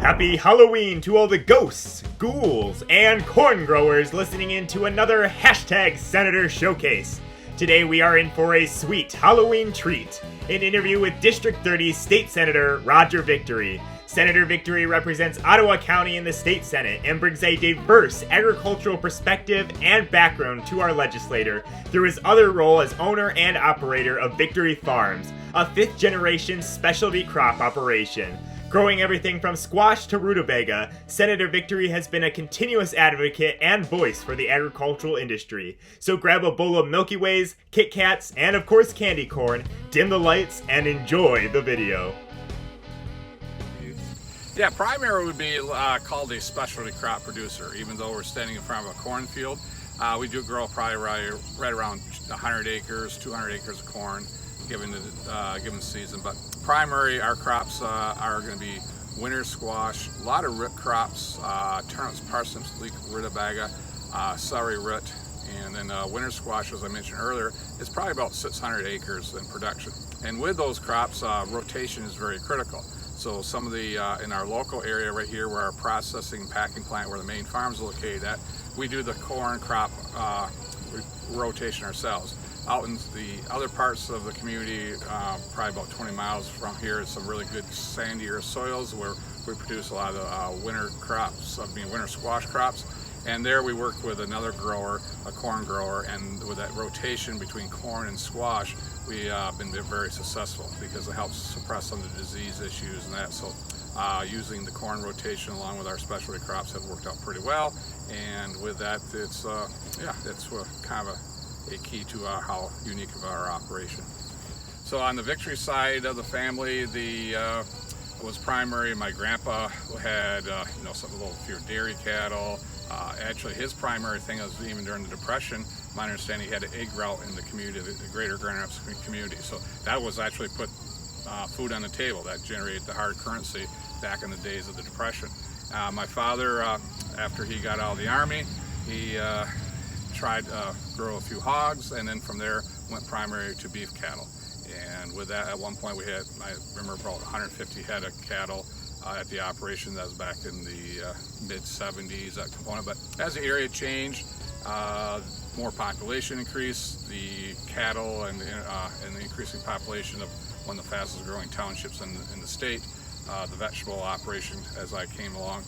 Happy Halloween to all the ghosts, ghouls, and corn growers listening in to another hashtag Senator Showcase. Today we are in for a sweet Halloween treat, an interview with District 30 State Senator Roger Victory. Senator Victory represents Ottawa County in the State Senate and brings a diverse agricultural perspective and background to our legislator through his other role as owner and operator of Victory Farms, a fifth-generation specialty crop operation. Growing everything from squash to rutabaga, Senator Victory has been a continuous advocate and voice for the agricultural industry. So grab a bowl of Milky Ways, Kit Kats, and of course candy corn, dim the lights, and enjoy the video. Yeah, primary would be called a specialty crop producer. Even though we're standing in front of a cornfield, we do grow probably right around 100 acres, 200 acres of corn, given the given season. But primary, our crops are going to be winter squash, a lot of root crops, turnips, parsnips, leek, rutabaga, celery root, and then winter squash, as I mentioned earlier, is probably about 600 acres in production. And with those crops, rotation is very critical. So some of the, in our local area right here where our processing packing plant, where the main farm is located at, we do the corn crop rotation ourselves. Out in the other parts of the community, probably about 20 miles from here, is some really good sandier soils where we produce a lot of winter crops, winter squash crops. And there we work with another grower, a corn grower, and with that rotation between corn and squash, we've been very successful because it helps suppress some of the disease issues and that. So using the corn rotation along with our specialty crops have worked out pretty well. And with that, it's kind of a key to how unique of our operation. So on the Victory side of the family, was primary. My grandpa had some little few dairy cattle. Actually, his primary thing was even during the Depression. My understanding, he had an egg route in the community, the greater Grand Rapids community. So that was actually put food on the table. That generated the hard currency back in the days of the Depression. My father, after he got out of the Army, he tried to grow a few hogs, and then from there went primary to beef cattle. And with that, at one point we had, I remember, about 150 head of cattle at the operation. That was back in the mid-70s, that component. But as the area changed, more population increased, the cattle and the increasing population of one of the fastest growing townships in the state, the vegetable operation, as I came along,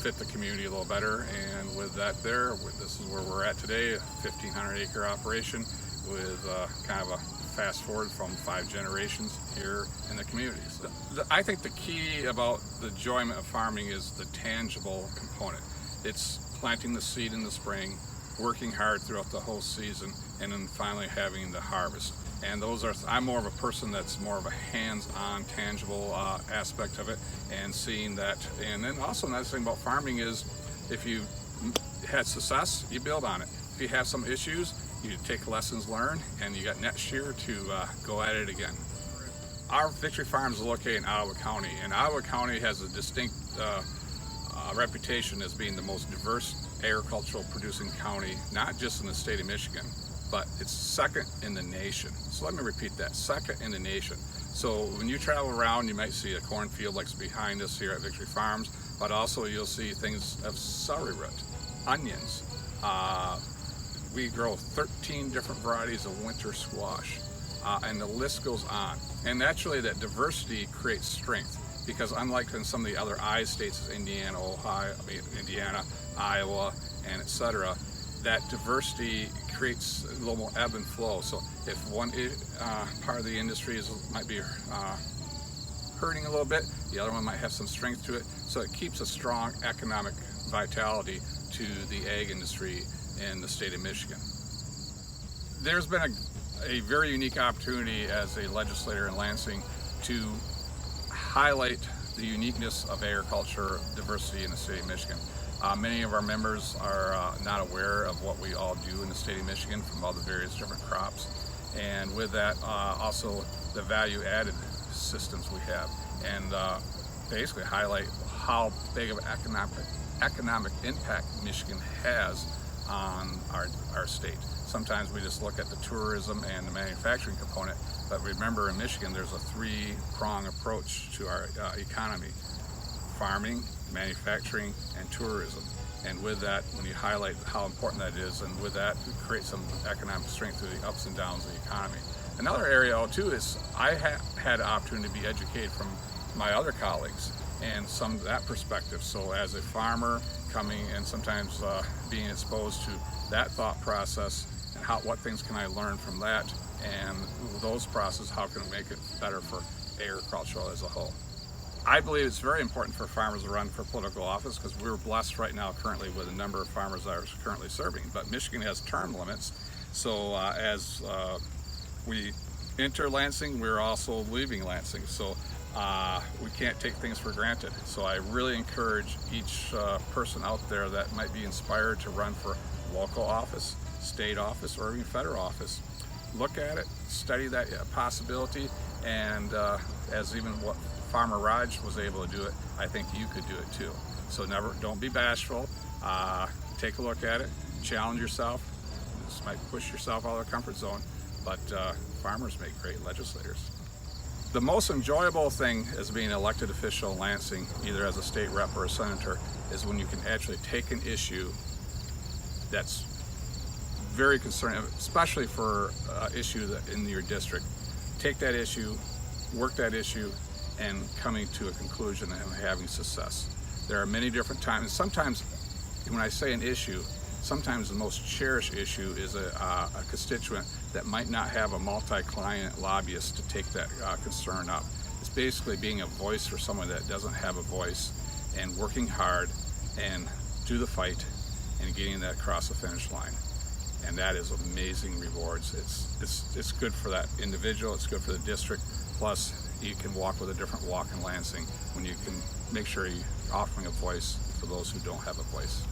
fit the community a little better. And with that this is where we're at today, a 1,500 acre operation with kind of a fast forward from 5 generations here in the community. So I think the key about the enjoyment of farming is the tangible component. It's planting the seed in the spring, working hard throughout the whole season, and then finally having the harvest. And I'm more of a person that's more of a hands-on, tangible aspect of it, and seeing that. And then also another thing about farming is if you had success, you build on it. If you have some issues, you take lessons learned, and you got next year to go at it again. Our Victory Farms is located in Ottawa County, and Ottawa County has a distinct reputation as being the most diverse agricultural producing county, not just in the state of Michigan, but it's second in the nation. So let me repeat that, second in the nation. So when you travel around, you might see a cornfield like behind us here at Victory Farms, but also you'll see things of celery root, onions. We grow 13 different varieties of winter squash, and the list goes on. And naturally that diversity creates strength, because unlike in some of the other I states, Indiana, Iowa, and etc., that diversity creates a little more ebb and flow. So if one part of the industry might be hurting a little bit, the other one might have some strength to it. So it keeps a strong economic vitality to the ag industry in the state of Michigan. There's been a very unique opportunity as a legislator in Lansing to highlight the uniqueness of agriculture diversity in the state of Michigan. Many of our members are not aware of what we all do in the state of Michigan from all the various different crops. And with that, also the value added systems we have, and basically highlight how big of an economic impact Michigan has on our state. Sometimes we just look at the tourism and the manufacturing component, but remember in Michigan there's a three-prong approach to our economy: farming, manufacturing, and tourism. And with that, when you highlight how important that is, and with that, we create some economic strength through the ups and downs of the economy. Another area too is I had an opportunity to be educated from my other colleagues and some of that perspective. So as a farmer coming and sometimes being exposed to that thought process, and what things can I learn from that, and those processes, how can it make it better for agriculture as a whole. I believe it's very important for farmers to run for political office because we're blessed right now currently with a number of farmers that are currently serving, but Michigan has term limits. So as we enter Lansing, we're also leaving Lansing. So we can't take things for granted. So I really encourage each person out there that might be inspired to run for local office, state office, or even federal office. Look at it, study that possibility, and as even what Farmer Raj was able to do it, I think you could do it too. So don't be bashful. Take a look at it, challenge yourself. This might push yourself out of the comfort zone, but farmers make great legislators. The most enjoyable thing as being an elected official in Lansing, either as a state rep or a senator, is when you can actually take an issue that's very concerning, especially for issue that in your district. Take that issue, work that issue, and coming to a conclusion and having success. There are many different times. Sometimes, when I say an issue, sometimes the most cherished issue is a constituent that might not have a multi-client lobbyist to take that concern up. It's basically being a voice for someone that doesn't have a voice, and working hard and do the fight and getting that across the finish line. And that is amazing rewards. It's good for that individual, it's good for the district, plus you can walk with a different walk in Lansing when you can make sure you're offering a voice for those who don't have a voice.